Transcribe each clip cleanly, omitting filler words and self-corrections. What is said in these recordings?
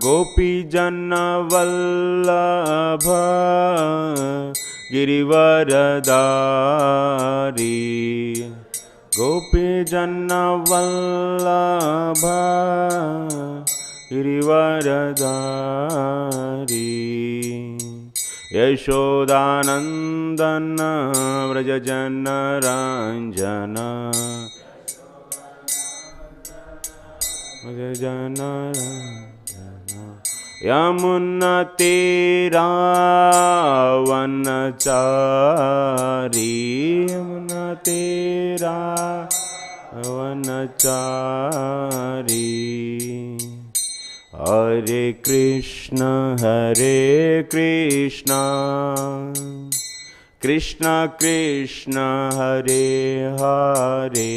गोपी जन वल्लभ गिरिवरदारी गोपी जन वल्लभ गिरिवरदारी यशोदानंदन व्रज जन रंजन जन यमुना तीरावनचारी यमुना तीरावनचारी हरे Krishna Krishna Krishna Hare Hare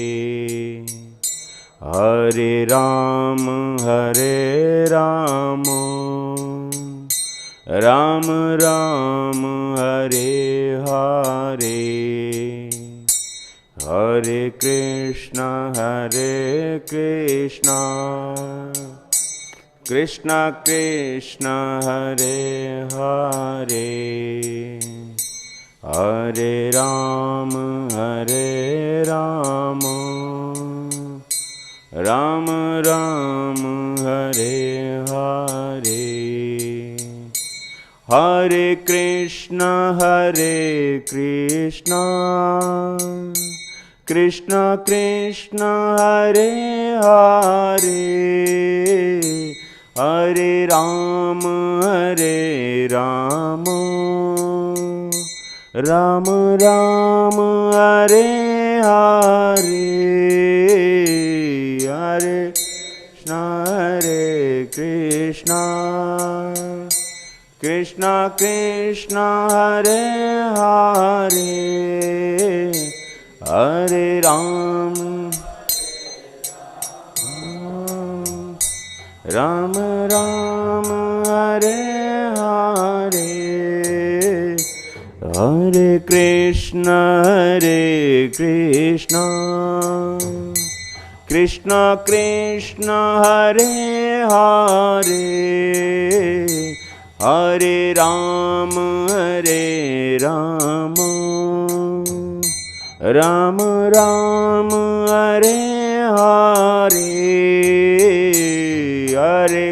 Hare Ram Ram Ram Hare Hare Hare Krishna Krishna Krishna Hare Hare Hare Ram Ram Ram Hare Hare Hare Krishna Krishna Krishna Hare Hare Hare Ram Ram Ram Hare Hare Hare Krishna Krishna Krishna Hare Hare Hare Ram Ram Ram Hare Hare Hare Krishna Krishna Krishna Hare Hare Hare Ram Ram Ram Hare Hare Hare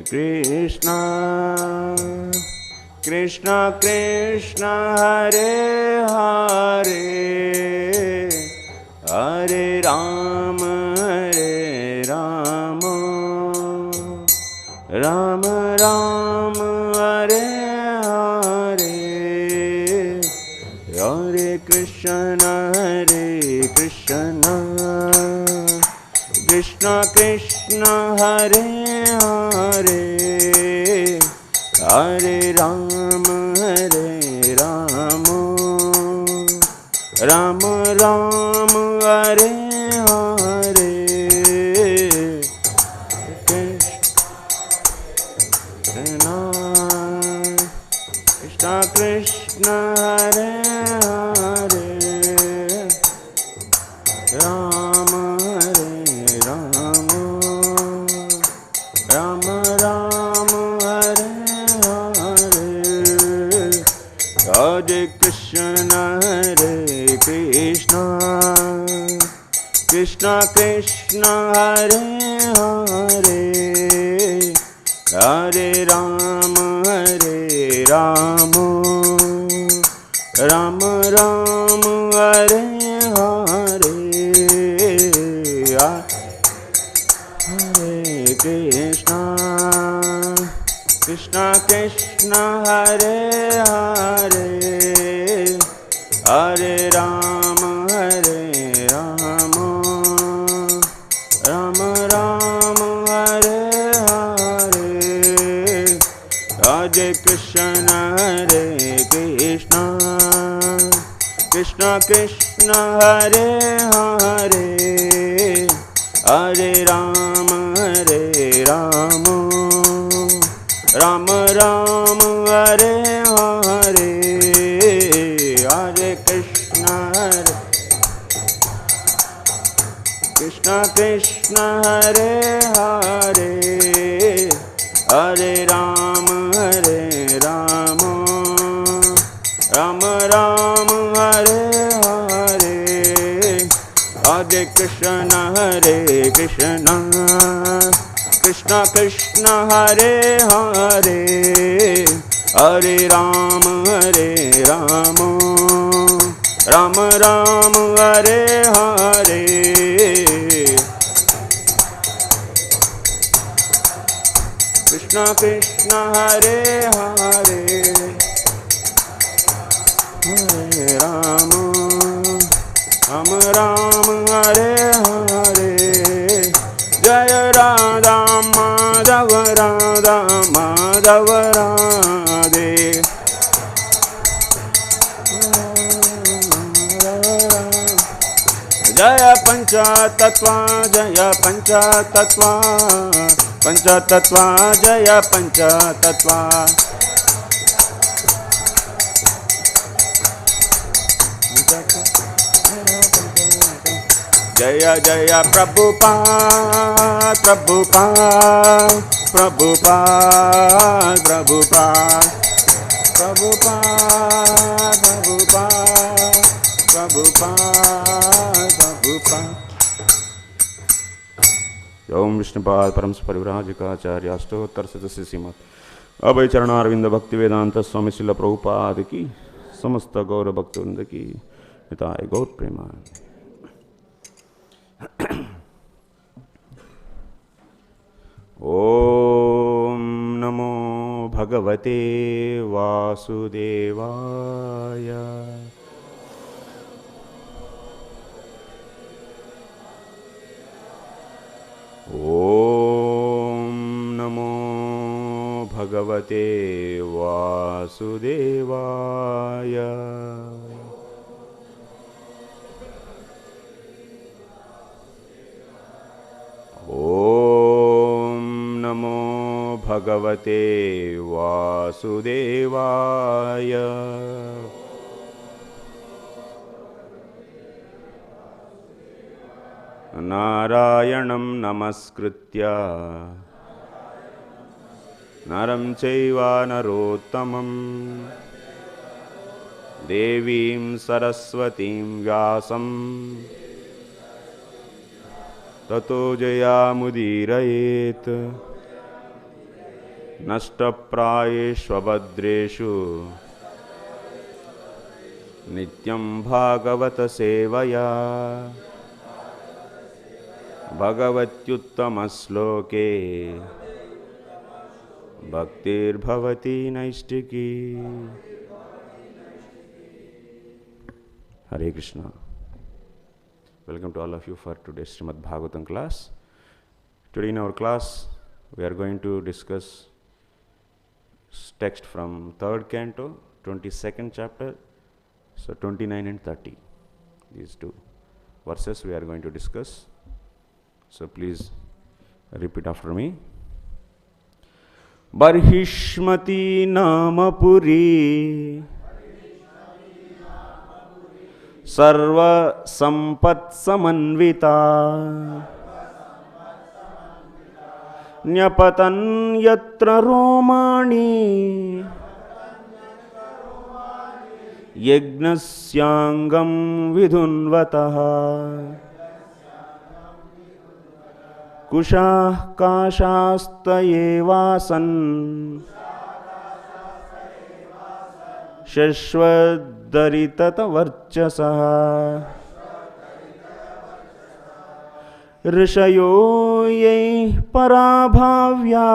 Krishna Krishna Krishna Hare Hare Hare Ram Ram Ram Hare Hare Hare Krishna Krishna Krishna Hare Hare Hare Ram Ram Ram Hare Hare Krishna Krishna Hare Hare Ram Ram Ram Hare Hare Hare Krishna Krishna Krishna Hare Hare Hare Ram Ram Ram Hare Hare Hare Krishna Krishna Krishna Hare Hare Hare Ram Ram Ram Hare Hare Hare Krishna Krishna Krishna Hare Hare Hare Ram Ram Ram Hare Hare Hare Krishna Krishna Hare Hare Hare Ram, Ram Ram, Hare Hare, Hare Krishna, Krishna Krishna, Hare Hare, Hare Ram, Ram Ram, Hare Hare. Krishna Krishna, Hare Hare, Hare Ram, Ram Hare Hare. Jaya Radha Madhava Radha Madhava Radhe. Jaya Pancha Tattva, Jaya Pancha Tattva, Pancha Tattva, Jaya Pancha Tattva. Jaya Jaya Prabhupada, Prabhupada, Prabhupada, Prabhupada, Prabhupada, Prabhupada, Prabhupada. Om Vishnupad Param Parivrajikacharya Astottar Sadasya Srimad Abhay Charanarvinda Bhakti Vedanta Swami Srila Prabhupada ki Samasta Gaura Bhaktivinoda ki Nitai Gaur Premanand. Om Namo Bhagavate Vasudevaya. Om Namo Bhagavate Vasudevaya. Om Namo Bhagavate Vasudevaya. Narayanam Namaskritya Naram Chaiva Narottamam Devim Saraswatim Vyasam Tato Jayamudirayet Nashtaprayeshvabhadreshu Nityam Bhagavata Sevaya Bhagavatyuttamasloke Bhaktir Bhavati Naistiki. Hare Krishna. Welcome to all of you for today's Srimad Bhagavatam class. Today in our class we are going to discuss text from 3rd canto, 22nd chapter, so 29 and 30. These two verses we are going to discuss. So please repeat after me. Barhishmati Namapuri Sarva Sampat Samanvita Nyapatan Yatra Romani Yagnasyangam Vidhunvataha Kushah Kashastaye Vasan Shashvadaritata Varchasaha Rishayo Ye Parabhavya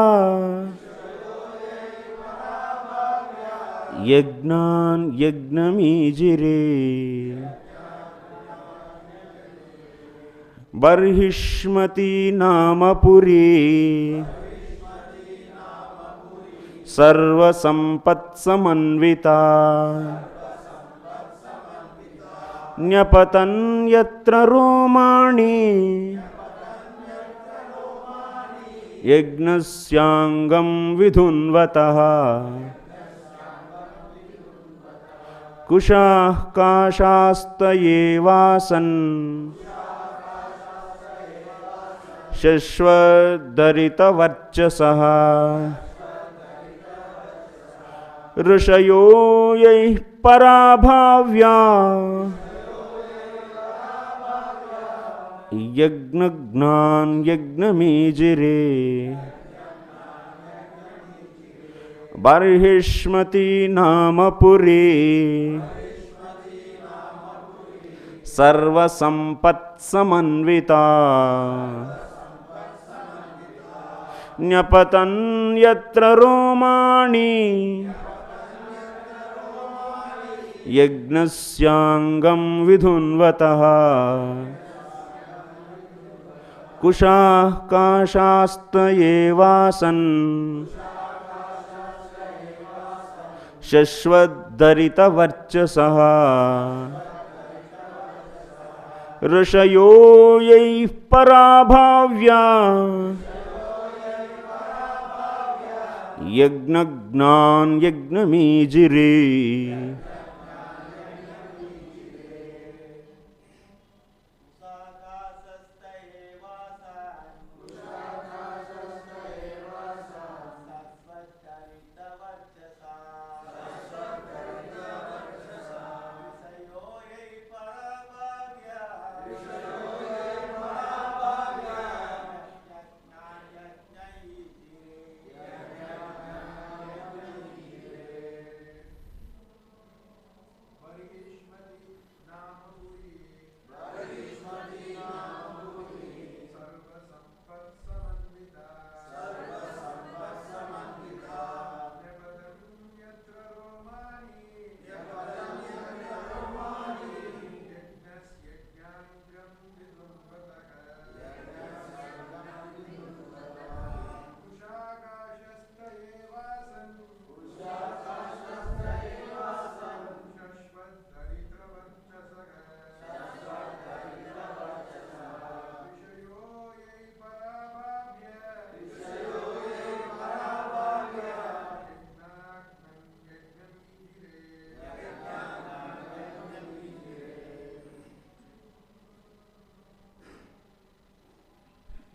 Yagnan Yagnamijire Barhishmati Namapuri Sarva Sampat Samanvita Nyapatan Yatra Romani Yagnasyangam Vidhunvataha Kushah Kashastaye Vasan शश्वदरितवर्चसः ऋषयो यैः पराभाव्या यज्ञज्ञान यज्ञमीजिरे बर्हिष्मति नाम पुरी सर्वसंपत्समन्विता न्यपतन् यत्र रोमाणि यज्ञस्याङ्गं विधुन्वतः कुशाः काशास्त एवासन् शश्वदरितवर्चसः ऋषयो यैः पराभाव्या यज्ञज्ञान यज्ञमीजिरे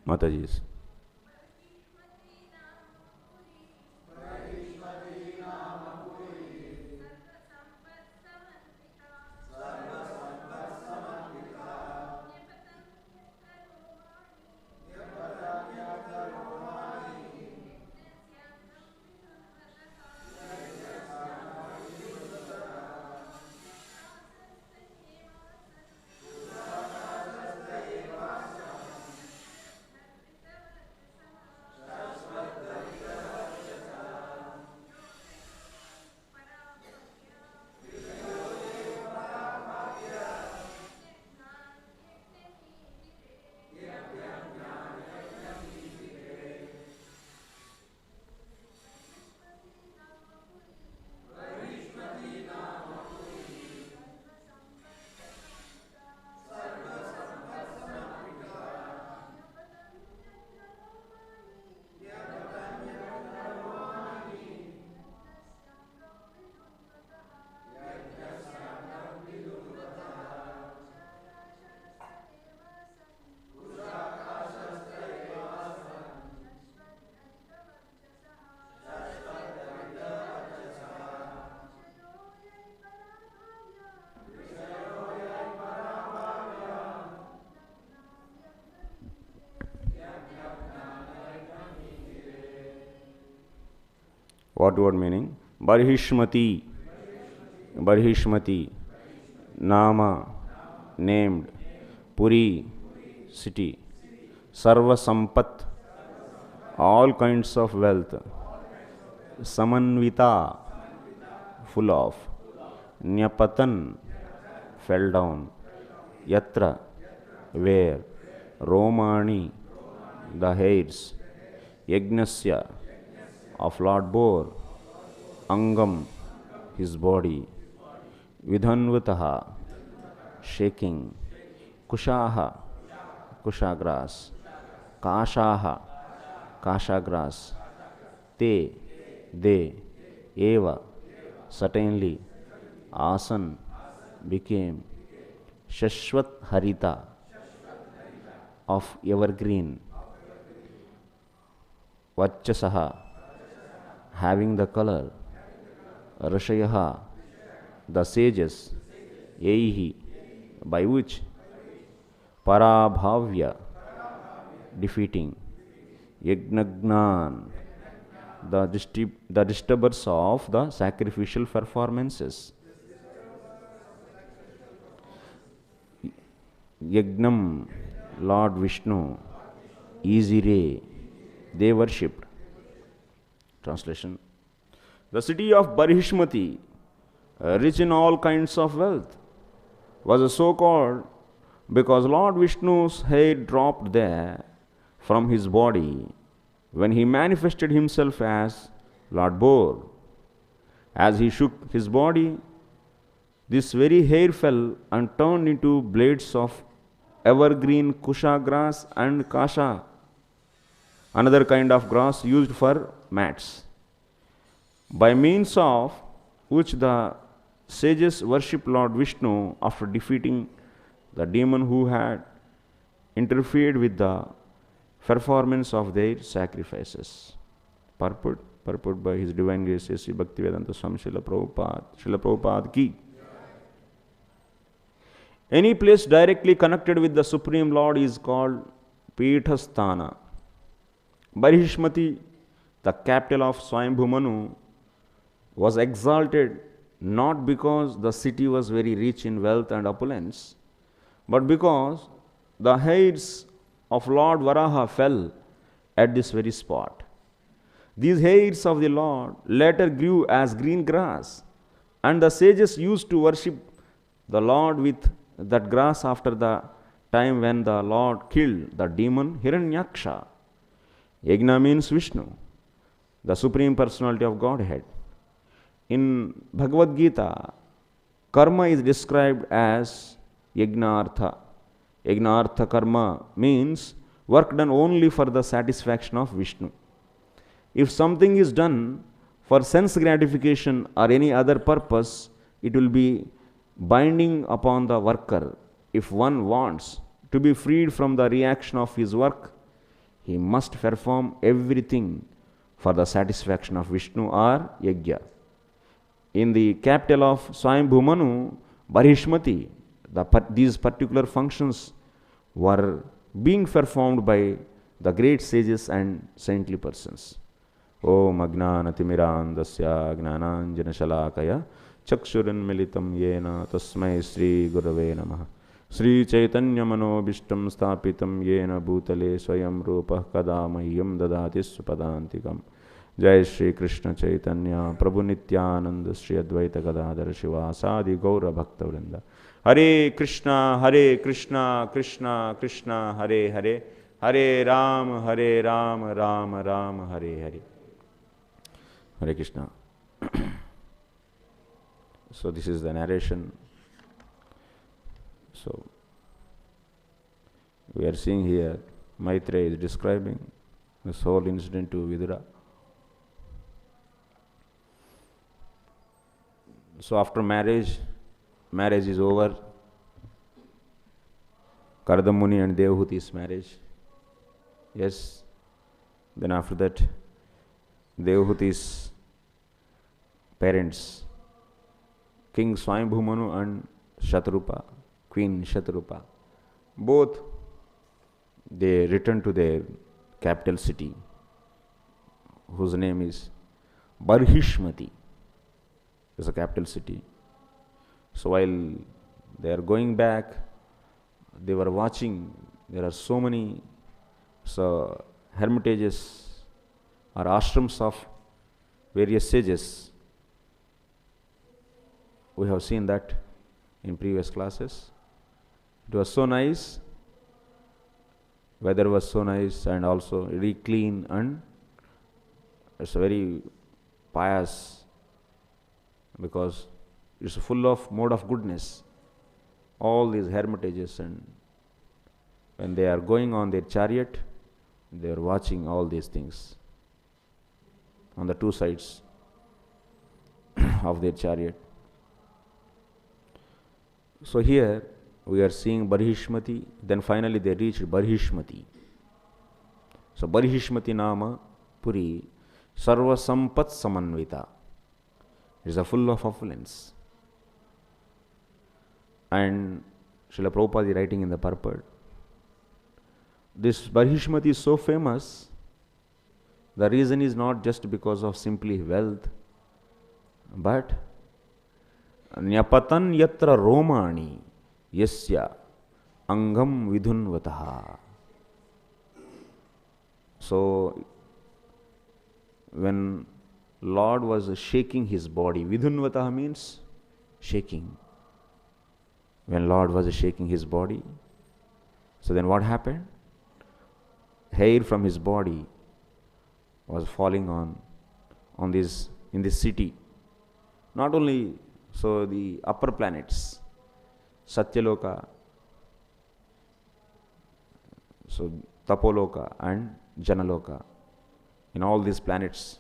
Mataji's. What word meaning? Barhishmati. Barhishmati. Nama. Named. Puri. City. Sarva Sampat. All kinds of wealth. Samanvita. Full of. Nyapatan. Fell down. Yatra. Where. Romani. The hairs. Yagnasya. Of Lord Bore, Angam, his body, Vidhanvataha, shaking, Kushaha, Kusha grass, Kashaha, Kasha grass, Te, they, Eva, certainly, Asan, became, Shashvat Harita, of evergreen, Varchasaha, having the color, Rashayaha, the sages, Yaihi, by which, Parabhavya, defeating, Yagnagnan, the disturbers of the sacrificial performances. Yagnam, Lord Vishnu, Easy Ray, they worshipped. Translation: the city of Barhishmati, rich in all kinds of wealth, was so called because Lord Vishnu's hair dropped there from his body when he manifested himself as Lord Boar. As he shook his body, this very hair fell and turned into blades of evergreen kusha grass and kasha, another kind of grass used for mats, by means of which the sages worship Lord Vishnu after defeating the demon who had interfered with the performance of their sacrifices. Purport by His Divine Grace A.C. Bhaktivedanta Swami Srila Prabhupada ki. Any place directly connected with the Supreme Lord is called Pithasthana. Barhishmati, the capital of Swayambhu Manu, was exalted not because the city was very rich in wealth and opulence, but because the hairs of Lord Varaha fell at this very spot. These hairs of the Lord later grew as green grass, and the sages used to worship the Lord with that grass after the time when the Lord killed the demon Hiranyaksha. Yajna means Vishnu, the Supreme Personality of Godhead. In Bhagavad Gita, karma is described as Yajnartha. Yajnartha karma means work done only for the satisfaction of Vishnu. If something is done for sense gratification or any other purpose, it will be binding upon the worker. If one wants to be freed from the reaction of his work, he must perform everything for the satisfaction of Vishnu or Yajna. In the capital of Swayambhu Manu, Barhishmati, these particular functions were being performed by the great sages and saintly persons. Om Agnanatimirandasya Gnananjana Shalakaya Chakshuranmilitam Yena Tasmai Sri Gurave Namaha Sri Chaitanya Manobishtam Sthapitam Yena Bhutale Swayam Rupa Kadamahyam Dadati Supadantikam. Jai Shri Krishna Chaitanya Prabhu Nityananda Shri Advaita Gadadhara Shivasadi Gaura Bhakta Vrinda. Hare Krishna, Krishna Krishna, Hare Hare, Hare Ram, Ram Ram, Hare Hare. Hare Krishna. So this is the narration. So we are seeing here, Maitreya is describing this whole incident to Vidura. So after marriage is over. Kardamuni and Devhuti's marriage. Yes. Then after that, Devhuti's parents, King Swayambhu Manu and Shatrupa, Queen Shatrupa, both they returned to their capital city, whose name is Barhishmati. It's a capital city. So while they are going back, they were watching. There are so many hermitages or ashrams of various sages. We have seen that in previous classes. It was so nice. Weather was so nice and also very clean, and it's a very pious because it's full of mode of goodness. All these hermitages, and when they are going on their chariot, they are watching all these things on the two sides of their chariot. So here we are seeing Barhishmati, then finally they reached Barhishmati. So Barhishmati Nama Puri, Sarva Sampat Samanvita. It is a full of affluence. And Srila Prabhupada is writing in the purport, this Barhishmati is so famous, the reason is not just because of simply wealth, but Nyapatan yatra romani yasya angam vidhunvataha. So, when Lord was shaking his body, vidhunvataha means shaking. When Lord was shaking his body, so then what happened? Hair from his body was falling on this, in this city. Not only so, the upper planets, Satyaloka, so Tapoloka and Janaloka, in all these planets,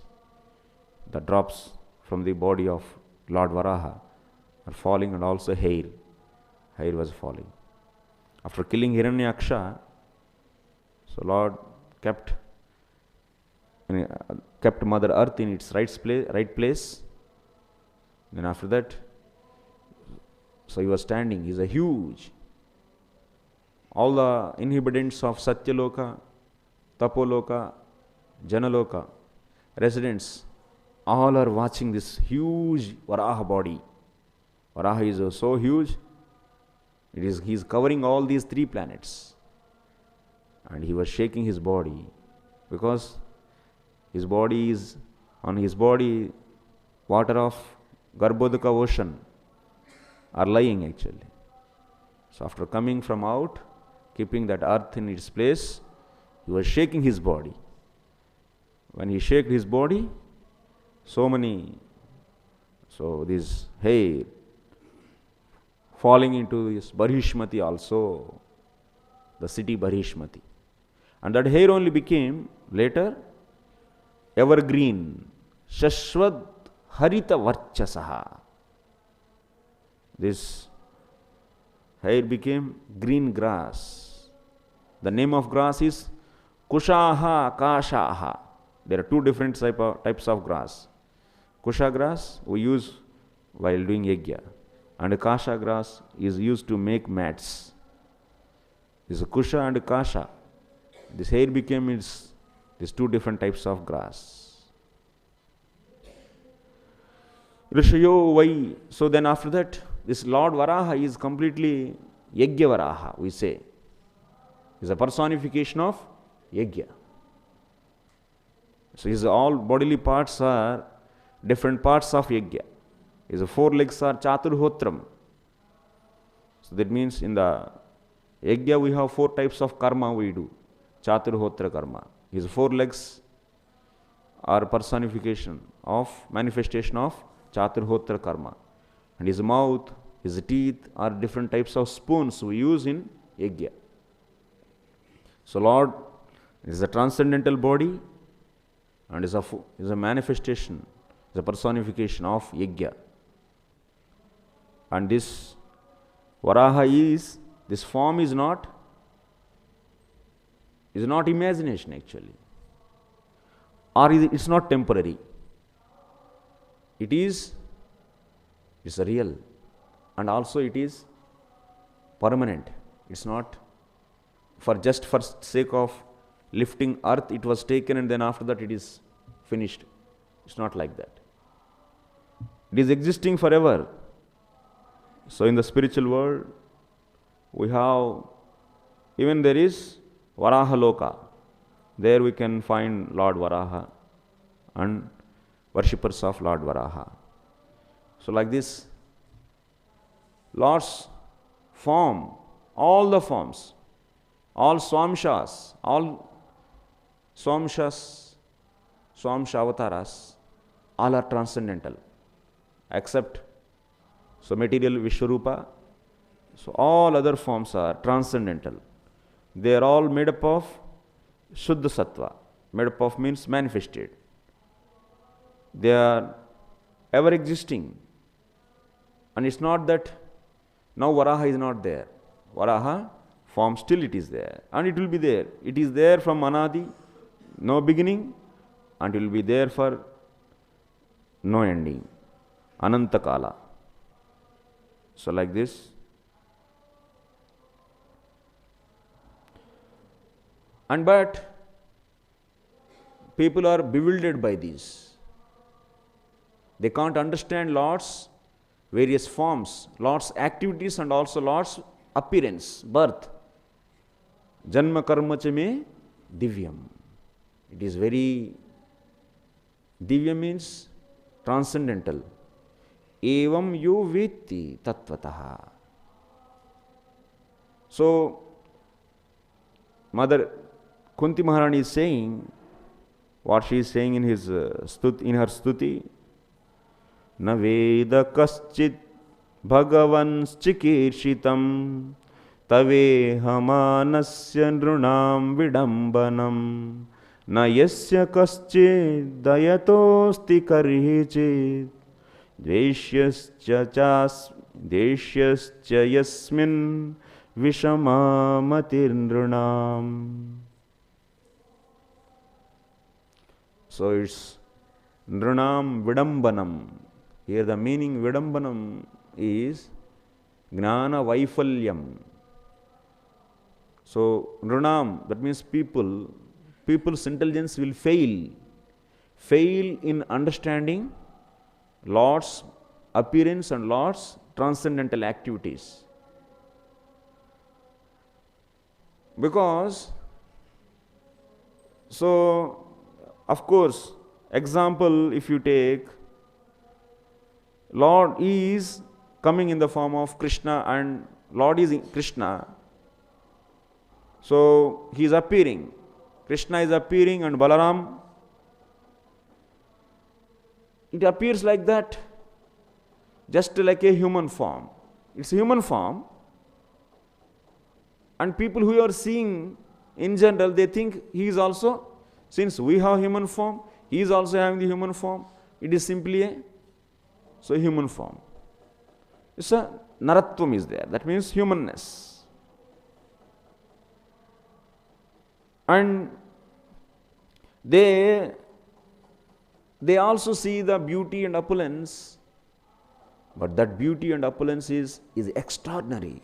the drops from the body of Lord Varaha are falling, and also hair was falling. After killing Hiranyaksha, so Lord kept Mother Earth in its right place. Then after that, so he was standing. He is a huge. All the inhabitants of Satyaloka, Tapoloka, Janaloka, residents, all are watching this huge Varaha body. Varaha is so huge. He is covering all these 3 planets. And he was shaking his body because his body is, on his body, water of Garbhodaka ocean are lying actually. So after coming from out, keeping that earth in its place, he was shaking his body. When he shook his body, this hair falling into this Barhishmati also, the city Barhishmati. And that hair only became later evergreen, Shashwat Harita Varchasaha. This hair became green grass. The name of grass is Kushaha, Kashaha. There are 2 different types of grass. Kusha grass we use while doing yajna, and Kasha grass is used to make mats. This is Kusha and Kasha. This hair became these 2 different types of grass. Rishayo Vai. So then after that, this Lord Varaha is completely Yajna Varaha, we say. Is a personification of Yajna. So his all bodily parts are different parts of Yajna. His 4 legs are Chaturhotram. So that means in the Yajna we have 4 types of karma we do. Chaturhotra karma. His 4 legs are personification of, manifestation of Chaturhotra karma. And his mouth, his teeth are different types of spoons we use in Yajna. So Lord is a transcendental body and is a manifestation, is a personification of Yajna. And this Varaha this form is not imagination actually. Or it's not temporary. It's real. And also it is permanent. It's not for sake of lifting earth it was taken and then after that it is finished. It's not like that. It is existing forever. So in the spiritual world, we have, even there is Varaha Loka. There we can find Lord Varaha and worshippers of Lord Varaha. So like this, Lord's form, all the forms, all Swamshas, Swamsha avataras, all are transcendental, except material Vishwarupa. So all other forms are transcendental. They are all made up of Shuddha Sattva. Made up of means manifested. They are ever existing. And it's not that now Varaha is not there. Varaha form still it is there. And it will be there. It is there from Anadi, no beginning, and it will be there for no ending. Anantakala. So like this. And but people are bewildered by these. They can't understand Lord's various forms, Lord's activities and also Lord's appearance, birth. Janma karma cha me divyam. It is very, divya means transcendental. Evam yo vetti tattvataha. So, Mother Kunti Maharani is saying, what she is saying in her stuti, na veda kaschit bhagavan chikirshitam tave hamanasya nrunam vidambanam na yasya kaschit dayatosti karhichit dveshyascha yasmin vishamatir nrunam. So it's nrunam vidambanam. Here the meaning vidambanam is gnana vaifalyam. So nrunam, that means people's intelligence will fail in understanding Lord's appearance and Lord's transcendental activities. Because, so of course, example if you take, Lord is coming in the form of Krishna and Lord is Krishna. So he is appearing. Krishna is appearing and Balaram, it appears like that, just like a human form. It's a human form. And people who are seeing in general, they think he is also, since we have human form, he is also having the human form. It is simply a human form. It's a naratvam is there. That means humanness. And they also see the beauty and opulence, but that beauty and opulence is extraordinary.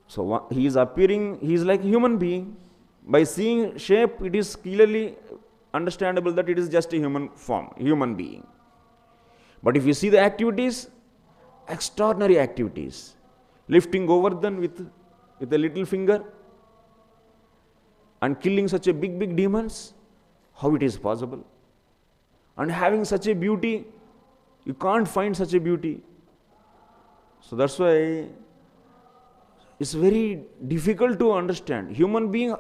So he is appearing, he is like a human being. By seeing shape, it is clearly understandable that it is just a human form, human being. But if you see the activities, extraordinary activities, lifting Govardhan with a little finger and killing such a big demons, how it is possible? And having such a beauty, you can't find such a beauty. So that's why it's very difficult to understand. Human being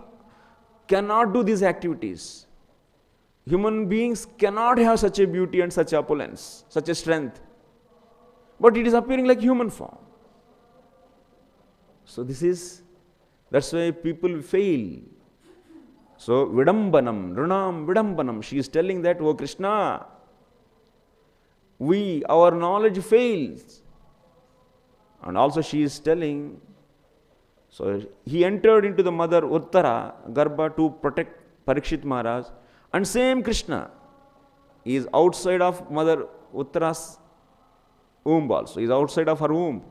cannot do these activities. Human beings cannot have such a beauty and such opulence, such a strength. But it is appearing like human form. So that's why people fail. So vidambanam, runam vidambanam. She is telling that, oh Krishna, our knowledge fails. And also she is telling, so he entered into the mother Uttara Garbha to protect Parikshit Maharaj, and same Krishna is outside of mother Uttara's womb also. He is outside of her womb.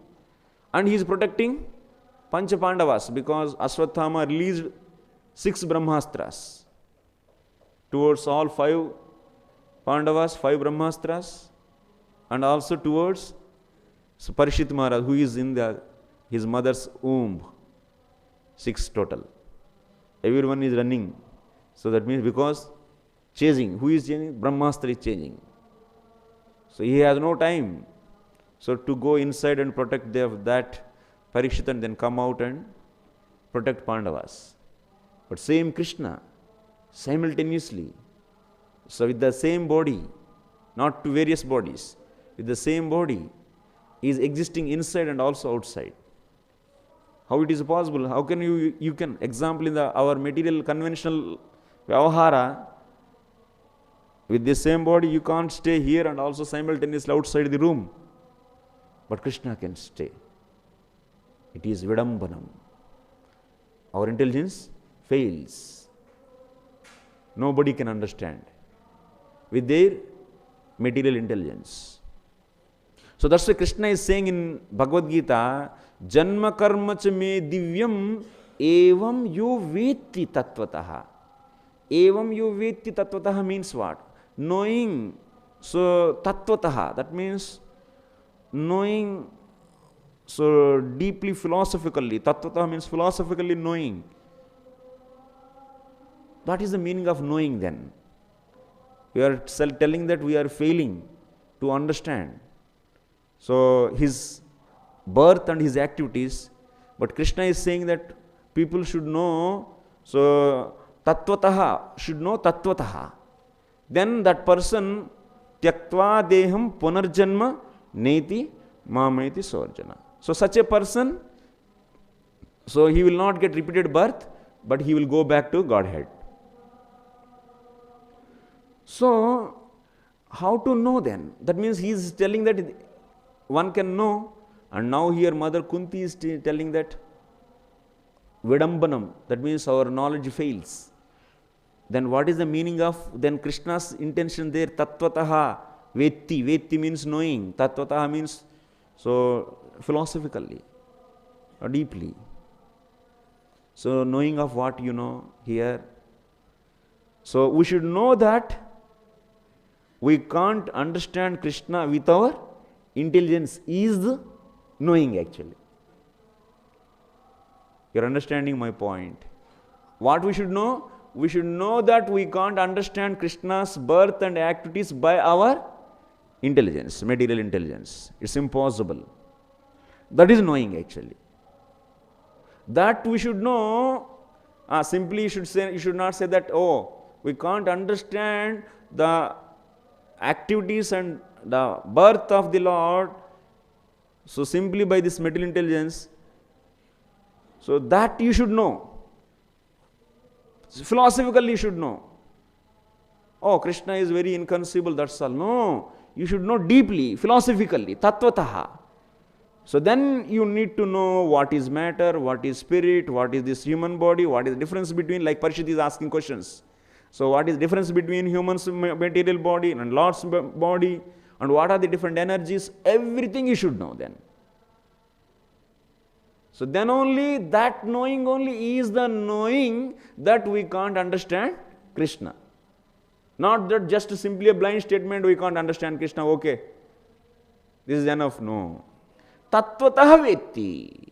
And he is protecting Pancha Pandavas because Ashwatthama released 6 Brahmastras towards all 5 Pandavas, 5 Brahmastras, and also towards Parikshit Maharaj, who is in his mother's womb. 6 total. Everyone is running. So that means because chasing. Who is chasing? Brahmastra is chasing. So he has no time. So to go inside and protect that Parikshit and then come out and protect Pandavas. But same Krishna, simultaneously. So with the same body, not two various bodies, with the same body, is existing inside and also outside. How it is possible? How can you can, example in our material conventional Vyavahara, with the same body you can't stay here and also simultaneously outside the room. But Krishna can stay. It is Vidambanam. Our intelligence fails. Nobody can understand with their material intelligence. So that's why Krishna is saying in Bhagavad Gita, Janma karma cha me divyam evam yu vetti tattvataha. Evam yu vetti tattvataha means what? Knowing. So tattvataha, that means knowing so deeply philosophically. Tattvataha means philosophically knowing. What is the meaning of knowing then? We are telling that we are failing to understand. So his birth and his activities, but Krishna is saying that people should know, so tattvataha, should know tattvataha. Then that person, tyaktva deham punarjanma neti mameti sorjana. So such a person, so he will not get repeated birth, but he will go back to Godhead. So, how to know then? That means he is telling that one can know, and now here Mother Kunti is telling that Vidambanam, that means our knowledge fails. Then what is the meaning of then Krishna's intention there? Tattvataha vetti. Vetti means knowing. Tattvataha means so philosophically or deeply. So knowing of what you know here. So we should know that we can't understand Krishna with our intelligence is the knowing actually. You're understanding my point. What we should know? We should know that we can't understand Krishna's birth and activities by our intelligence, material intelligence. It's impossible. That is knowing actually. That we should know, simply you should not say that, oh, we can't understand the activities and the birth of the Lord, so simply by this material intelligence, so that you should know. Philosophically you should know. Oh, Krishna is very inconceivable, that's all. No, you should know deeply, philosophically, tattvataha. So then you need to know what is matter, what is spirit, what is this human body, what is the difference between, like Parishit is asking questions. So what is the difference between human's material body and Lord's body, and what are the different energies? Everything you should know then. So then only that knowing only is the knowing that we can't understand Krishna. Not that just simply a blind statement, we can't understand Krishna, okay, this is enough. No. Tattvataha vetti.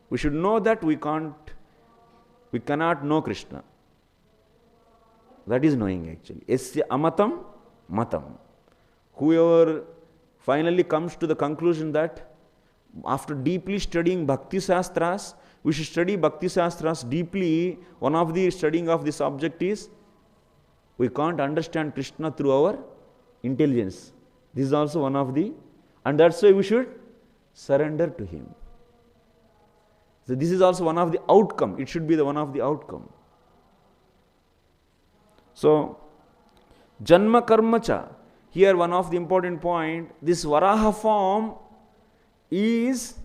We should know that we cannot know Krishna. That is knowing actually. Esya amatam matam. Whoever finally comes to the conclusion that after deeply studying Bhakti Shastras, we should study Bhakti Shastras deeply. One of the studying of this subject is we can't understand Krishna through our intelligence. This is also one of the, and that's why we should surrender to Him. So this is also one of the outcome. It should be the one of the outcome. So, Janma Karma Cha, here one of the important point, this Varaha form is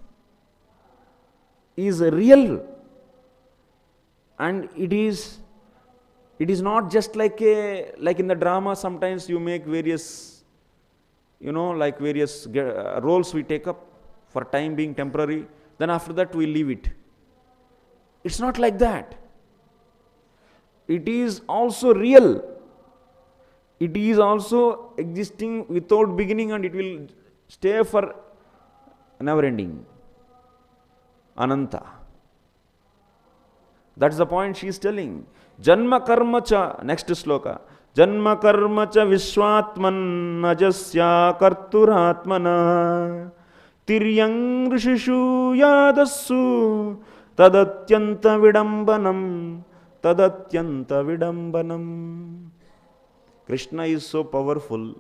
real, and it is not just like in the drama sometimes you make various, like various roles we take up for time being temporary, then after that we leave it. It's not like that. It is also real. It is also existing without beginning, and it will stay for never ending. Ananta. That's the point she is telling. Janma karma cha, next sloka. Janma karma cha vishwatman najasya karturatmana tiryang rishishu yadassu tadatyanta vidambanam. Tadatyanta vidambanam. Krishna is so powerful,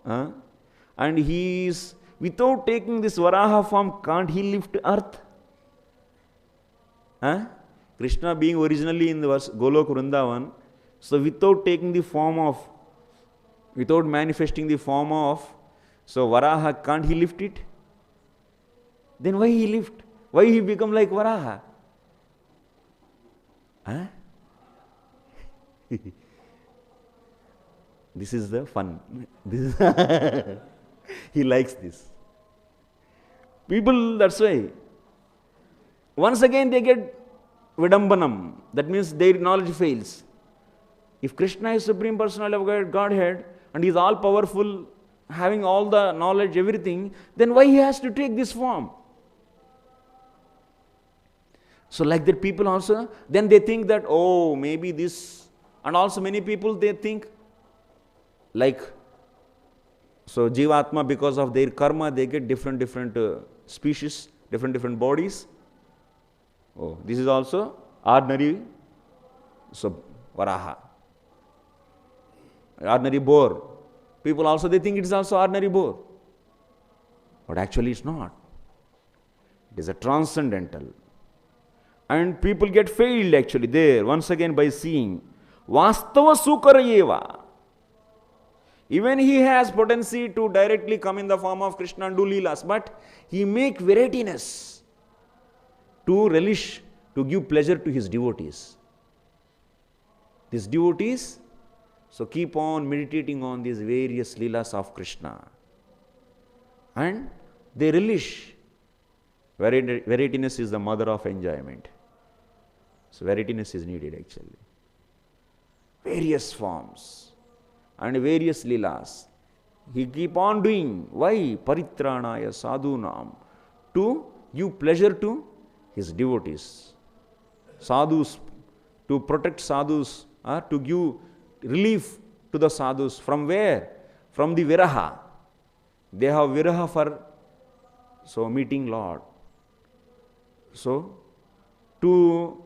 and he is, without taking this Varaha form, can't he lift earth? Krishna being originally in the Golok Vrindavan, so without taking the form of, without manifesting the form of, so Varaha, can't he lift it? Then why he lift? Why he become like Varaha? This is the fun. This is he likes this. People, that's why. Once again they get vidambanam. That means their knowledge fails. If Krishna is Supreme Personality of Godhead and he is all powerful, having all the knowledge, everything, then why he has to take this form? So like that people also, then they think that, oh, maybe this, and also many people they think like, so Jivatma, because of their karma, they get different species, different bodies. Oh, this is also ordinary, so Varaha. Ordinary boar. People also, they think it is also ordinary boar. But actually it's not. It is a transcendental. And people get failed actually there, once again by seeing. Vastava Sukarayeva. Even he has potency to directly come in the form of Krishna and do leelas, but he make varietiness to relish, to give pleasure to his devotees. These devotees, so keep on meditating on these various leelas of Krishna. And they relish. Varietiness is the mother of enjoyment. So varietiness is needed actually. Various forms and various leelas. He keep on doing. Why? Paritranaya sadhunam. To give pleasure to his devotees. Sadhus, to protect sadhus, or to give relief to the sadhus. From where? From the viraha. They have viraha for meeting Lord. So, to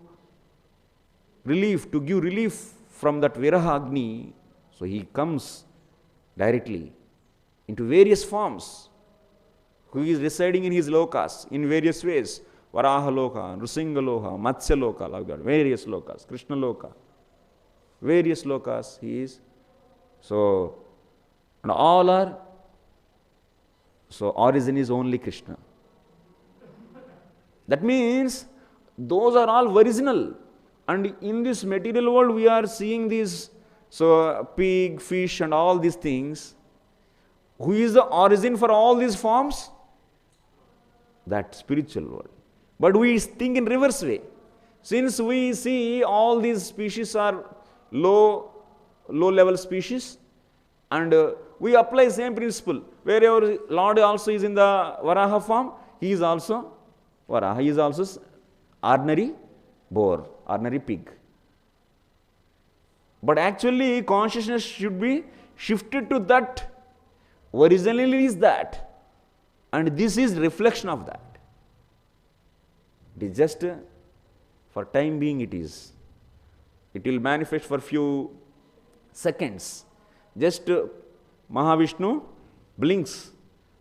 give relief from that viraha agni, so he comes directly into various forms. Who is residing in his lokas in various ways. Varaha loka, Nrsinga loka, Matsya loka, like that. Various lokas, Krishna loka. Various lokas he is. So, and all are, so origin is only Krishna. That means those are all original. And in this material world we are seeing these, so pig, fish and all these things. Who is the origin for all these forms? That spiritual world. But we think in reverse way. Since we see all these species are low level species, and we apply same principle. Wherever Lord also is in the Varaha form, he is also Varaha. He is also ordinary boar, ordinary pig. But actually consciousness should be shifted to that. Originally is that. And this is reflection of that. It is just for time being it is. It will manifest for few seconds. Just Mahavishnu blinks.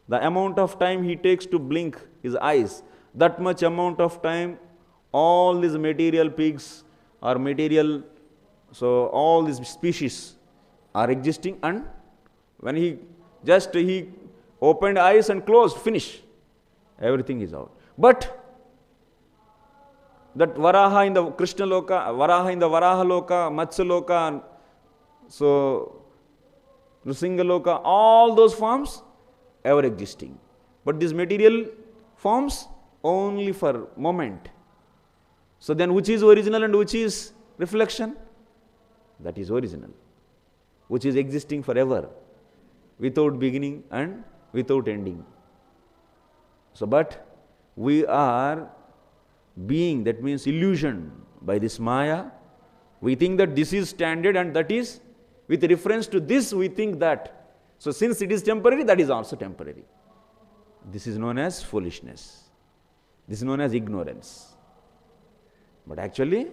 The amount of time he takes to blink his eyes, that much amount of time all these material pigs or material, so all these species are existing, and when he opened eyes and closed, finish. Everything is out. But that Varaha in the Krishna loka, Varaha in the Varaha loka, Matsya loka, so Nrsinga loka, all those forms ever existing. But these material forms only for moment. So then which is original and which is reflection? That is original. Which is existing forever, without beginning and without ending. So but we are being, that means illusion by this Maya. We think that this is standard and that is, with reference to this we think that. So since it is temporary, that is also temporary. This is known as foolishness. This is known as ignorance. But actually,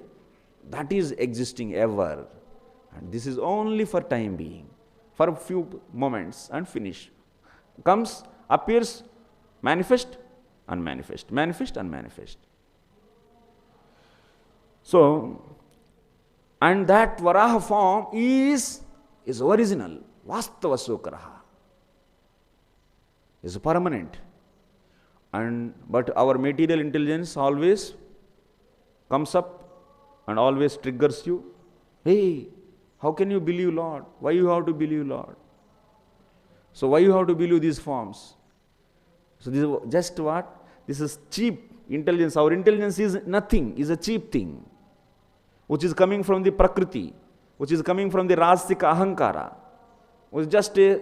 that is existing ever. And this is only for time being. For a few moments and finish. Comes, appears, manifest, unmanifest. Manifest, unmanifest. So, and that Varaha form is original. Vastava Sukaraha. Is permanent. But our material intelligence always comes up and always triggers you. Hey, How can you believe Lord? Why you have to believe Lord? So why you have to believe these forms? So this is just what? This is cheap intelligence. Our intelligence is nothing, is a cheap thing, which is coming from the Prakriti, which is coming from the Rasika Ahankara, which just is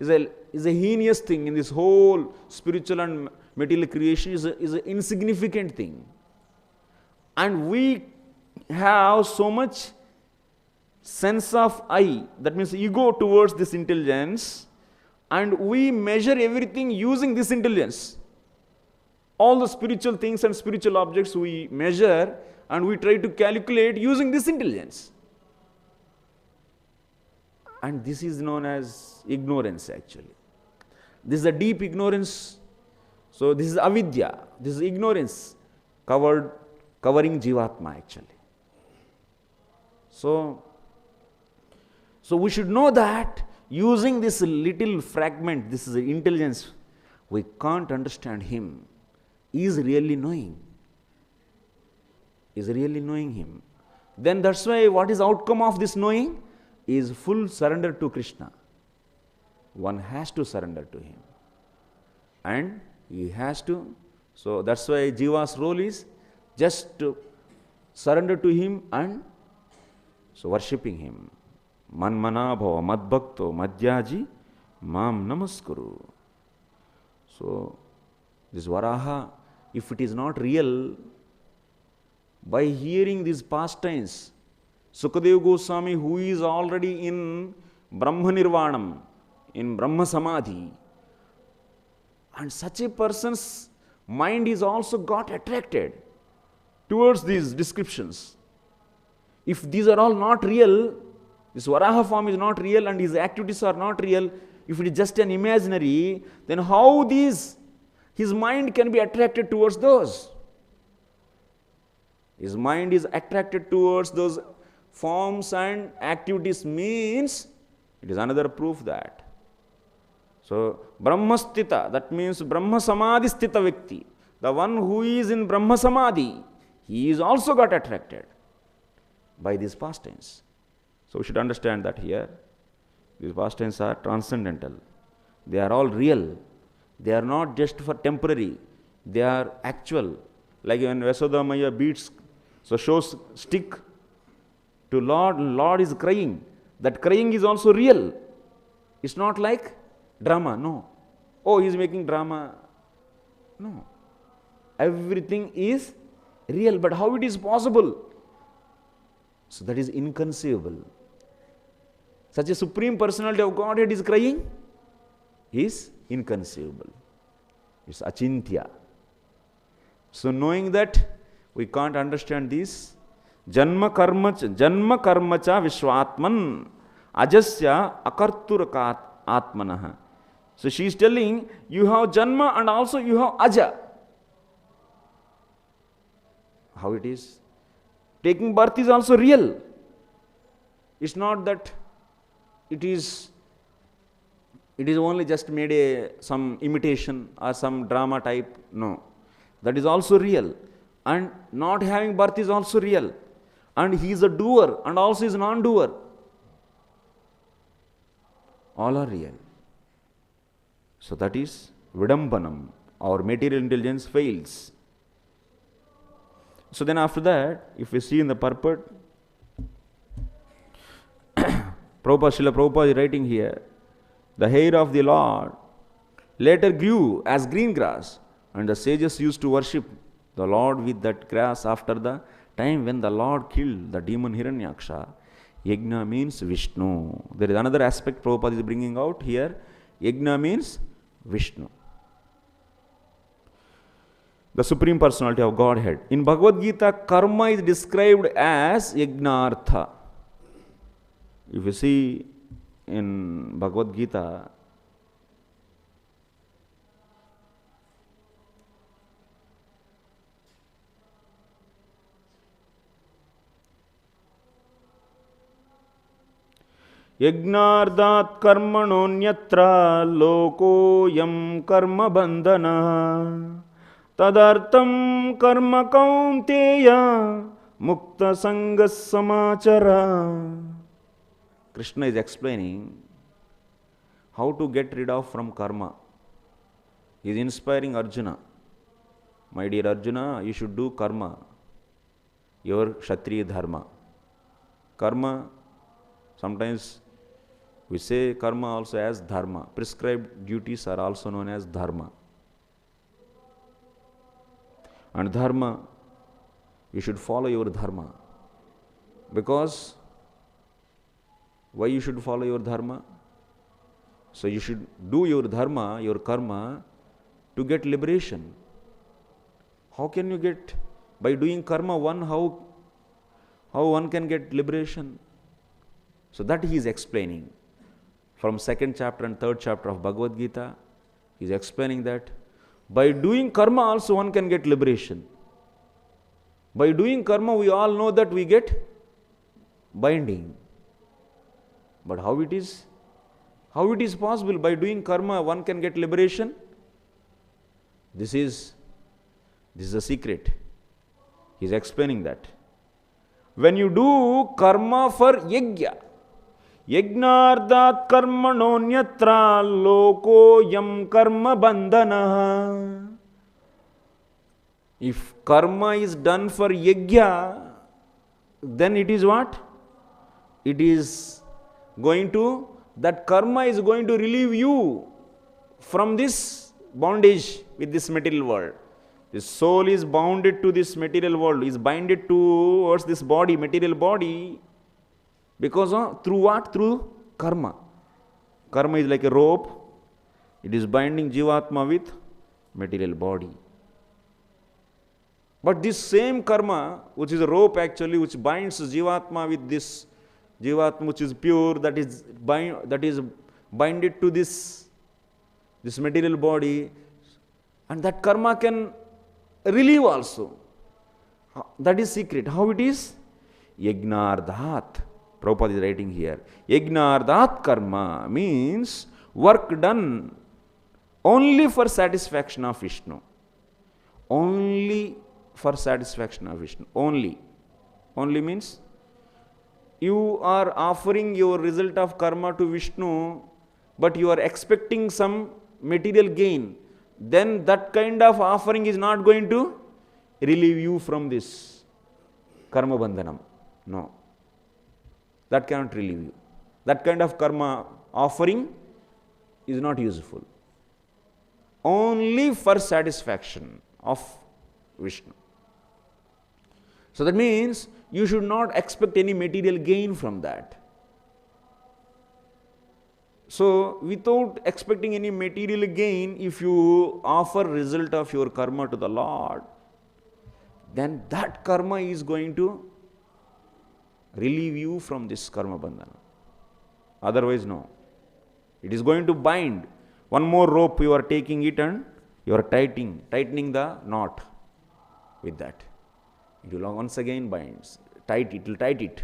a heinous thing in this whole spiritual and material creation, is an insignificant thing. And we have so much sense of I, that means ego towards this intelligence, and we measure everything using this intelligence. All the spiritual things and spiritual objects we measure and we try to calculate using this intelligence. And this is known as ignorance actually. This is a deep ignorance. So this is avidya, this is ignorance covering Jivatma actually. So we should know that using this little fragment, this is intelligence, we can't understand him. He is really knowing. Is really knowing him. Then that's why what is outcome of this knowing is full surrender to Krishna. One has to surrender to him. And he has to, so that's why Jiva's role is just to surrender to him and so worshipping him. Manmana bhava madbhakto madhyaji mam namaskuru. So this Varaha, if it is not real, by hearing these pastimes, Sukadeva Goswami, who is already in Brahma Nirvanam, in Brahma Samadhi, and such a person's mind is also got attracted towards these descriptions. If these are all not real, this Varaha form is not real and his activities are not real, if it is just an imaginary, then how his mind can be attracted towards those? His mind is attracted towards those forms and activities means it is another proof that. So, Brahmastita, that means Brahma Samadhi Stita Vikti, the one who is in Brahma Samadhi, he is also got attracted by these pastimes. So, we should understand that here, these pastimes are transcendental. They are all real. They are not just for temporary. They are actual. Like when Yasoda Maya beats, so shows stick to Lord, Lord is crying. That crying is also real. It's not like drama, no. Oh, he is making drama. No. Everything is real, but how it is possible? So that is inconceivable. Such a supreme personality of Godhead is crying is inconceivable. It's achintya. So knowing that we can't understand this, janma karma cha vishwatman ajasya akarturakat atmanah. So she is telling you have janma and also you have aja. How it is? Taking birth is also real. It's not that it is only just made some imitation or some drama type. No. That is also real. And not having birth is also real. And he is a doer and also is non-doer. All are real. So that is Vidambanam. Our material intelligence fails. So then after that, if we see in the purport, Srila Prabhupada is writing here, the hair of the Lord later grew as green grass, and the sages used to worship the Lord with that grass after the time when the Lord killed the demon Hiranyaksha. Yajna means Vishnu. There is another aspect Prabhupada is bringing out here. Yajna means Vishnu, the Supreme Personality of Godhead. In Bhagavad Gita, karma is described as Yajnartha. If you see in Bhagavad Gita, Yajnardat karmanonyatra lokoyam karma bandhana tadartam karma kaunteya mukta sangas samachara. Krishna is explaining how to get rid of from karma. He is inspiring Arjuna. My dear Arjuna, you should do karma, your Kshatriya dharma. Karma, sometimes we say karma also as dharma. Prescribed duties are also known as dharma. And dharma, you should follow your dharma. Because, why you should follow your dharma? So you should do your dharma, your karma, to get liberation. How can you get, by doing karma, how one can get liberation? So that he is explaining. From 2nd chapter and 3rd chapter of Bhagavad Gita, he is explaining that by doing karma also one can get liberation. By doing karma, we all know that we get binding. But how it is? How it is possible by doing karma one can get liberation? This is a secret. He is explaining that. When you do karma for yajna, yajnardat karmanonyatra loko yam karma bandhana. If karma is done for yajna, then it is what? It is going to, that karma is going to relieve you from this bondage with this material world. The soul is bounded to this material world, is binded towards this body, material body, because of, through what? Through karma. Karma is like a rope, it is binding Jivatma with material body. But this same karma, which is a rope actually, which binds Jivatma with this Jivatma which is pure, that is binded to this material body, and that karma can relieve also. That is secret. How it is? Yajnardat. Prabhupada is writing here. Yajnardat karma means work done only for satisfaction of Vishnu. Only for satisfaction of Vishnu. Only. Only means you are offering your result of karma to Vishnu, but you are expecting some material gain. Then that kind of offering is not going to relieve you from this karma bandhanam. No. That cannot relieve you. That kind of karma offering is not useful. Only for satisfaction of Vishnu. So that means you should not expect any material gain from that. So, without expecting any material gain, if you offer result of your karma to the Lord, then that karma is going to relieve you from this karma bandhana. Otherwise, no. It is going to bind. One more rope you are taking it and you are tightening the knot with that. It will once again binds. It will tight it.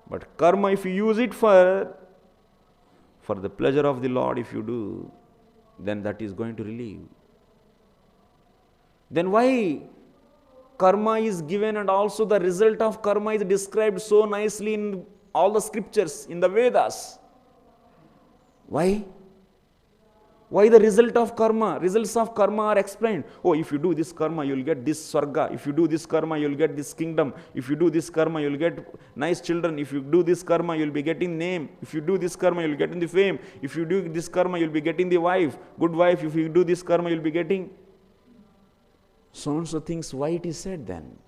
But karma, if you use it for the pleasure of the Lord, if you do, then that is going to relieve. Then why karma is given and also the result of karma is described so nicely in all the scriptures, in the Vedas? Why? Why the result of karma? Results of karma are explained. Oh, if you do this karma, you will get this sarga. If you do this karma, you will get this kingdom. If you do this karma, you will get nice children. If you do this karma, you will be getting name. If you do this karma, you will get in the fame. If you do this karma, you will be getting the wife, good wife. If you do this karma, you will be getting so and so things. Why it is said then?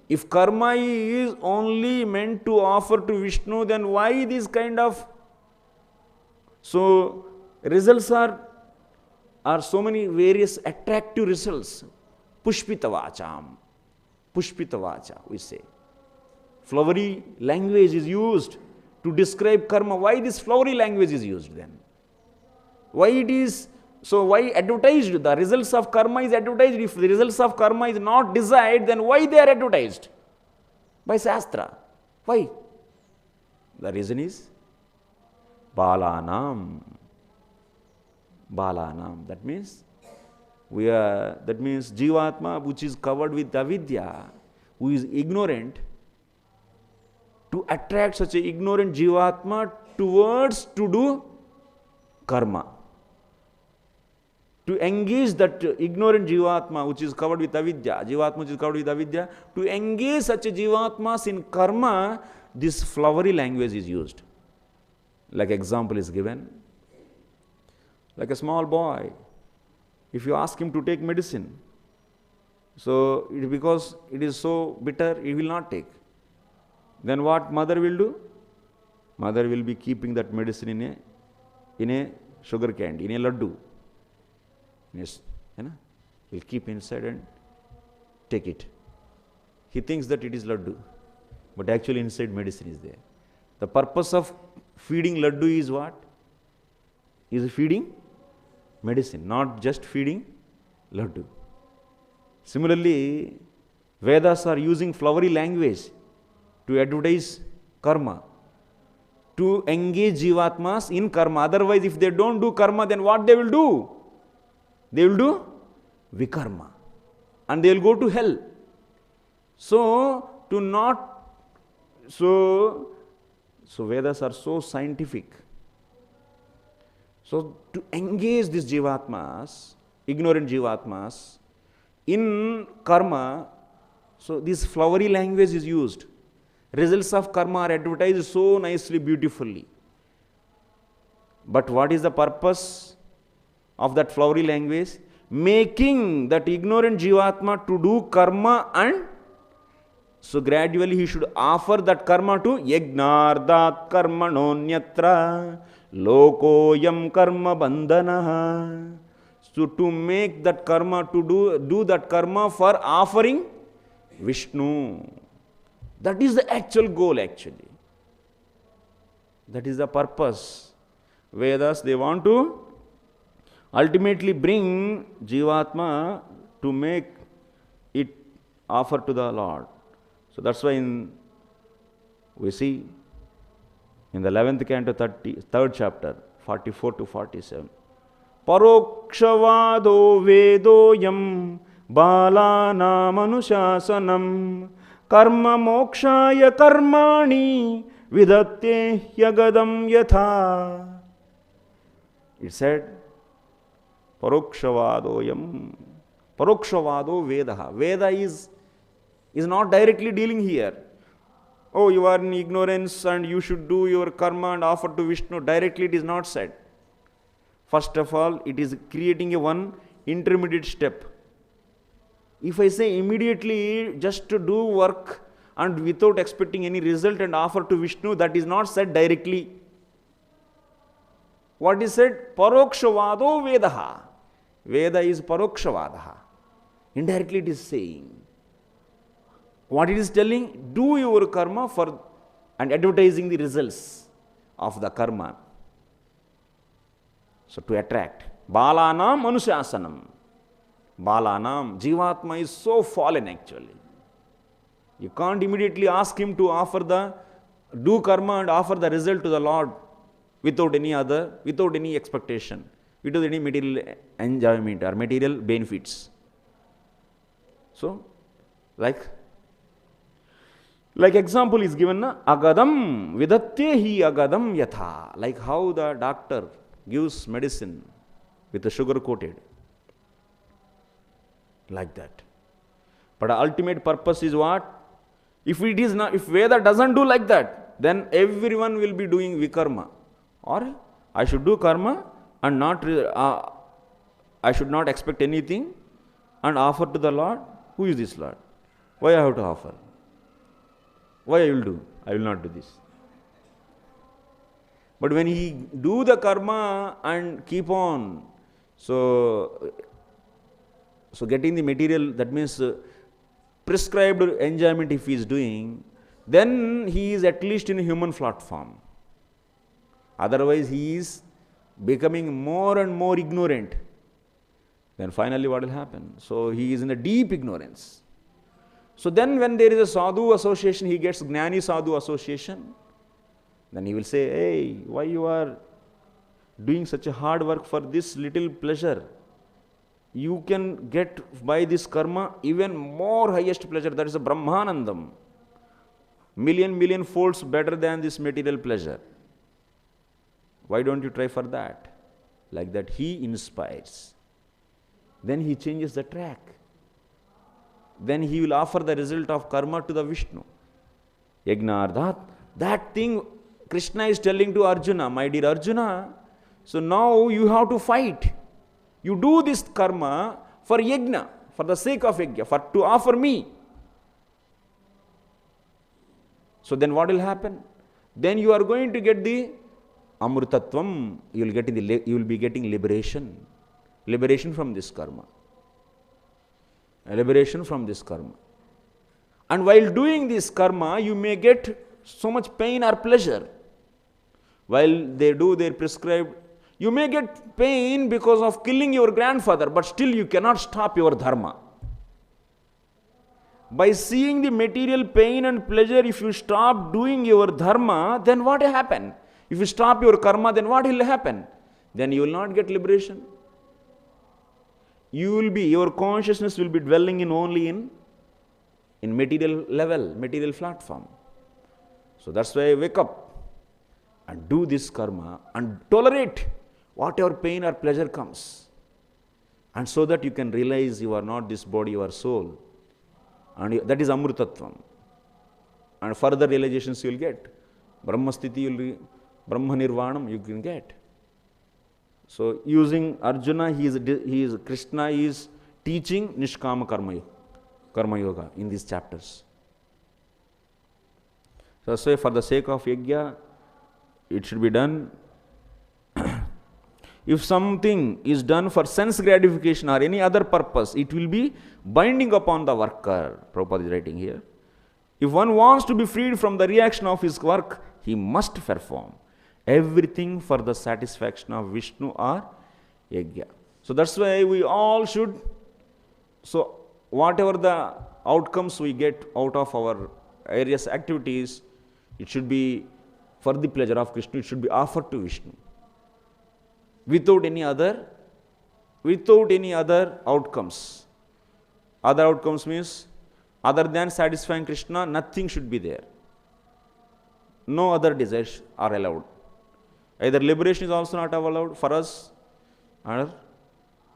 If karma is only meant to offer to Vishnu, then why this kind of... So, results are so many various attractive results. Pushpita vacha, we say. Flowery language is used to describe karma. Why this flowery language is used then? Why it is, so why advertised? The results of karma is advertised. If the results of karma is not desired, then why they are advertised? By Shastra. Why? The reason is Balanam. That means Jivatma, which is covered with avidya, who is ignorant, to attract such a ignorant Jivatma towards to do karma. To engage that ignorant Jivatma which is covered with avidya, Jivatma which is covered with avidya, to engage such a Jivatmas in karma, this flowery language is used. Like example is given. Like a small boy, if you ask him to take medicine, so because it is so bitter, he will not take. Then what mother will do? Mother will be keeping that medicine in a sugar candy, in a laddu. Yes, will keep inside and take it. He thinks that it is laddu, but actually inside medicine is there. The purpose of feeding laddu is what? Is feeding medicine, not just feeding laddu. Similarly, Vedas are using flowery language to advertise karma, to engage Jivatmas in karma. Otherwise, if they don't do karma, then what they will do? They will do vikarma. And they will go to hell. So, Vedas are so scientific. So, to engage these Jivatmas, ignorant Jivatmas, in karma, so this flowery language is used. Results of karma are advertised so nicely, beautifully. But what is the purpose of that flowery language? Making that ignorant Jivatma to do karma, and so gradually he should offer that karma to Yagnardat karmanonyatra lokoyam karma bandhanaha. So to make that karma, to do that karma for offering Vishnu. That is the actual goal actually. That is the purpose. Vedas, they want to ultimately bring Jivatma to make it offer to the Lord. So that's why we see in the 11th canto, 3rd chapter, 44 to 47. Parokshvado vedoyam balanamanushasanam karma mokshaya karmani vidatte hyagadam yatha. It said, Parokshvadoyam. Parokshvado Vedaha. Veda is not directly dealing here. Oh, you are in ignorance and you should do your karma and offer to Vishnu. Directly it is not said. First of all, it is creating a one intermediate step. If I say immediately just to do work and without expecting any result and offer to Vishnu, that is not said directly. What is said? Parokshvado Vedaha. Veda is Parokshvadaha. Indirectly it is saying. What it is telling? Do your karma for and advertising the results of the karma. So to attract. Balanam Anusasanam. Balanam. Jivatma is so fallen actually. You can't immediately ask him to do karma and offer the result to the Lord without any expectation, without any material enjoyment or material benefits. So, like example is given, agadam vidatte hi agadam yatha. Like how the doctor gives medicine with the sugar coated. Like that. But the ultimate purpose is what? If Veda doesn't do like that, then everyone will be doing vikarma. Or I should do karma and I should not expect anything and offer to the Lord. Who is this Lord? Why I have to offer? Why I will do? I will not do this. But when he do the karma and keep on, so getting the material, that means prescribed enjoyment if he is doing, then he is at least in a human platform. Otherwise, he is becoming more and more ignorant. Then finally what will happen? So he is in a deep ignorance. So then when there is a sadhu association, he gets Gnani sadhu association, then he will say, hey, why you are doing such a hard work for this little pleasure? You can get by this karma even more highest pleasure, that is a Brahmanandam. million folds better than this material pleasure. Why don't you try for that? Like that he inspires. Then he changes the track. Then he will offer the result of karma to the Vishnu. Yagnardhat. That thing Krishna is telling to Arjuna, my dear Arjuna, so now you have to fight. You do this karma for yajna, for the sake of yajna, for to offer me. So then what will happen? Then you are going to get the amrutatvam, you will be getting liberation. Liberation from this karma. Liberation from this karma. And while doing this karma, you may get so much pain or pleasure. While they do their prescribed, you may get pain because of killing your grandfather, but still you cannot stop your dharma. By seeing the material pain and pleasure, if you stop doing your dharma, then what will happen? If you stop your karma, then what will happen? Then you will not get liberation. Your consciousness will be dwelling only in material level, material platform. So that's why I wake up and do this karma and tolerate whatever pain or pleasure comes. And so that you can realize you are not this body, you are soul. And that is amrutatvam. And further realizations you will get. Brahmasthiti, Brahma Nirvanam you can get. So using Arjuna, Krishna is teaching Nishkama Karma Yoga in these chapters. So for the sake of yajna, it should be done. If something is done for sense gratification or any other purpose, it will be binding upon the worker. Prabhupada is writing here. If one wants to be freed from the reaction of his work, he must perform everything for the satisfaction of Vishnu or yajna. So that's why we all should, so whatever the outcomes we get out of our various activities, it should be for the pleasure of Krishna, it should be offered to Vishnu. Without any other outcomes. Other outcomes means, other than satisfying Krishna, nothing should be there. No other desires are allowed. Either liberation is also not allowed for us, or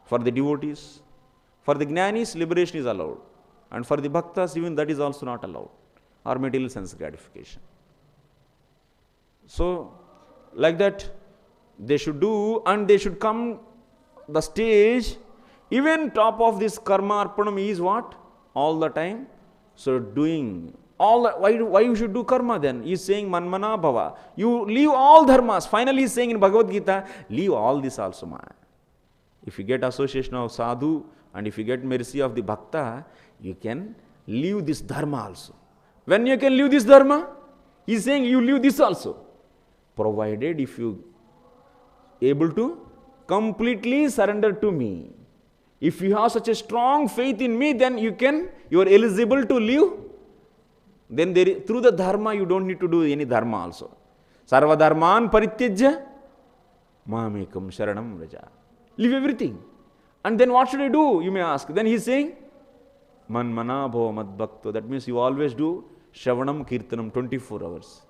for the devotees. For the jnanis, liberation is allowed. And for the bhaktas, even that is also not allowed. Or material sense gratification. So, like that, they should do, and they should come the stage. Even top of this karma arpanam is what? All the time. So doing all that, why you should do karma then? He is saying manmana bhava. You leave all dharmas. Finally he is saying in Bhagavad Gita, leave all this also, ma. If you get association of sadhu and if you get mercy of the bhakta, you can leave this dharma also. When you can leave this dharma, he is saying you leave this also. Provided if you able to completely surrender to me. If you have such a strong faith in me, then you are eligible to live. Then through the dharma, you don't need to do any dharma also. Sarva dharman parityajya mamekam sharanam vraja. Leave everything. And then what should I do? You may ask. Then he is saying, manmana bhava mad bhakto. That means you always do shravanam kirtanam 24 hours.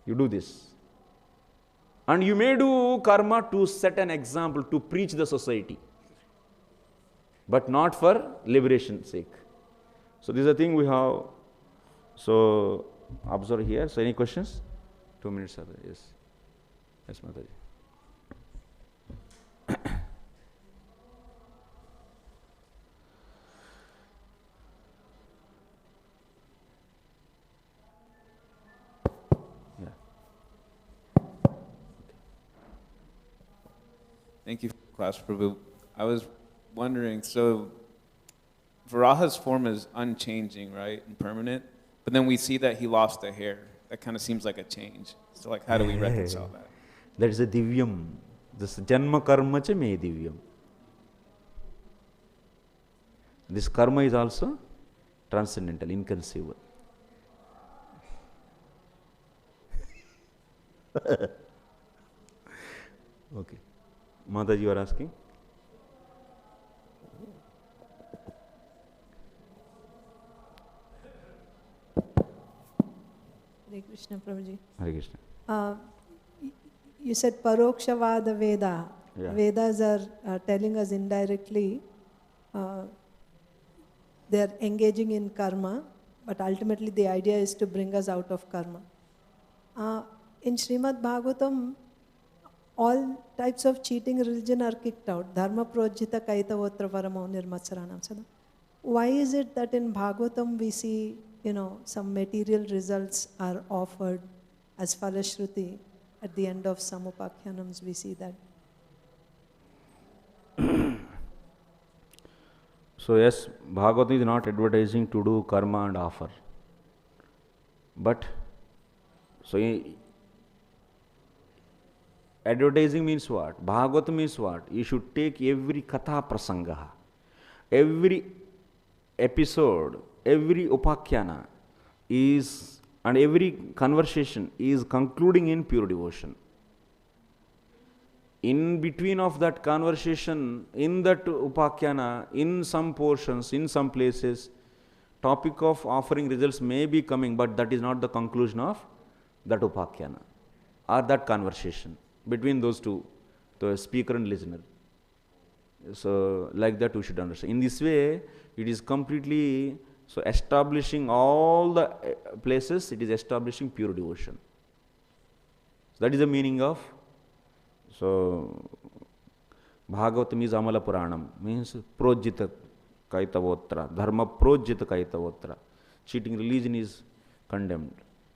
You do this. And you may do karma to set an example, to preach the society. But not for liberation's sake. So this is the thing we have. So observe here. So any questions? 2 minutes are there. Yes. Yes, Mataji. Thank you, Class Prabhu. I was wondering, so Varaha's form is unchanging, right, and permanent, but then we see that he lost the hair. That kind of seems like a change. So like, how do we reconcile that? That is a divyam. This janma karma cha me divyam. This karma is also transcendental, inconceivable. Okay. Mataji, you are asking? Hare Krishna, Prabhuji. Hare Krishna. You said Parokshavad Veda. Yeah. Vedas are telling us indirectly they are engaging in karma, but ultimately the idea is to bring us out of karma. In Srimad Bhagavatam, all types of cheating religion are kicked out. Dharma projita kaitavotra varamo nirmatsaranam sadam. Why is it that in Bhagavatam we see, some material results are offered as falashruti? At the end of some upakhyanams we see that. So yes, Bhagavatam is not advertising to do karma and offer. But, advertising means what? Bhagavatam means what? You should take every katha prasangaha, every episode, every upakhyana and every conversation is concluding in pure devotion. In between of that conversation, in that upakhyana, in some portions, in some places, topic of offering results may be coming, but that is not the conclusion of that upakhyana or that conversation between those two, the speaker and listener. So, like that we should understand. In this way, it is completely establishing all the places, it is establishing pure devotion. So that is the meaning of. So, Bhagavatam is Amala Puranam, means Projita Kaitavotra, Dharma Projita Kaitavotra. Cheating religion is condemned.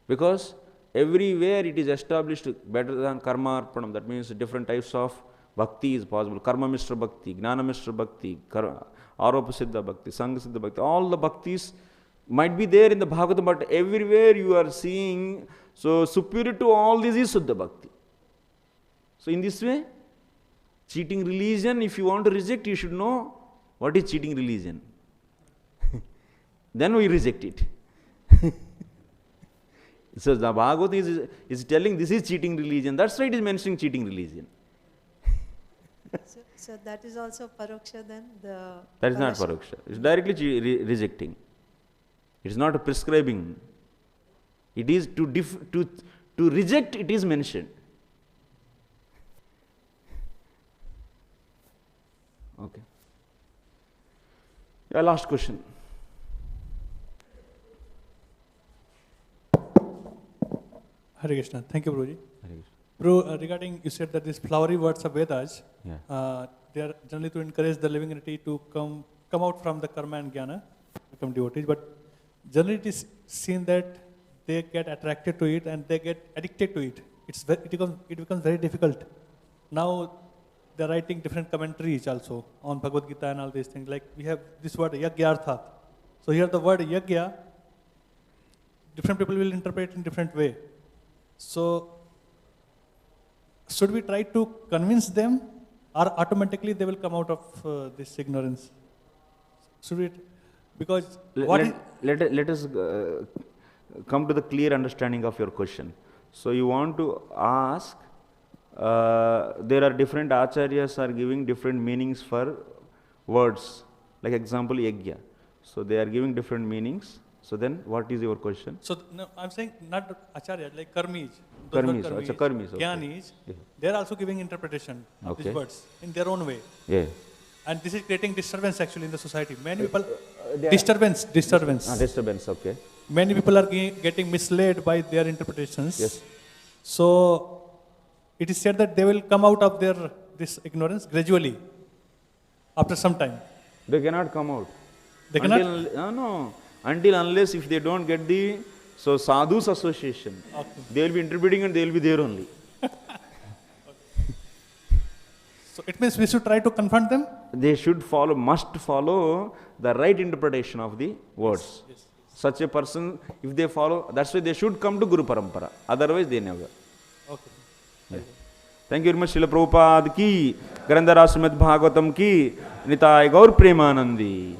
Because everywhere it is established better than Karma Arpanam, that means different types of bhakti is possible. Karma Mishra Bhakti, Gnana Mishra Bhakti, Aropa Siddha Bhakti, Sangha Siddha Bhakti, all the bhaktis might be there in the Bhagavatam, but everywhere you are seeing, so superior to all this is Suddha Bhakti. So in this way, cheating religion, if you want to reject, you should know what is cheating religion. Then we reject it. So the Bhagavatam is telling this is cheating religion. That's why it is mentioning cheating religion. So that is also paroksha then? That is not paroksha. It's directly rejecting. It is not prescribing. It is to reject, it is mentioned. Okay. Yeah, last question. Hare Krishna. Thank you, Prabhuji. Prabhu, regarding, you said that these flowery words of Vedas, they are generally to encourage the living entity to come out from the karma and jnana, become devotees, but generally it is seen that they get attracted to it and they get addicted to it. It becomes very difficult. Now they are writing different commentaries also on Bhagavad Gita and all these things. Like we have this word yagyarthat. So here the word yagya, different people will interpret in different way. So should we try to convince them, or automatically they will come out of this ignorance? Should we? Because let us come to the clear understanding of your question. So you want to ask, there are different acharyas are giving different meanings for words, like example yagya. So they are giving different meanings. So then what is your question? So no, I'm saying not acharya, like karmis. Karmis, karmis. Jnanis, they are also giving interpretation of these words in their own way. Yeah. And this is creating disturbance actually in the society. Many people, disturbance. Disturbance, okay. Many people are getting misled by their interpretations. Yes. So it is said that they will come out of this ignorance gradually, after some time. They cannot come out. They cannot? Until unless if they don't get the sadhus association, they will be interpreting and they will be there only. So it means we should try to confront them? They must follow the right interpretation of the words. Yes. Such a person, if they follow, that's why they should come to Guru Parampara. Otherwise they never. Okay. Yeah. Thank you very much, Srila Prabhupada ki, Grandhara Srimad Bhagavatam ki, Nitai Gaur Premanandi.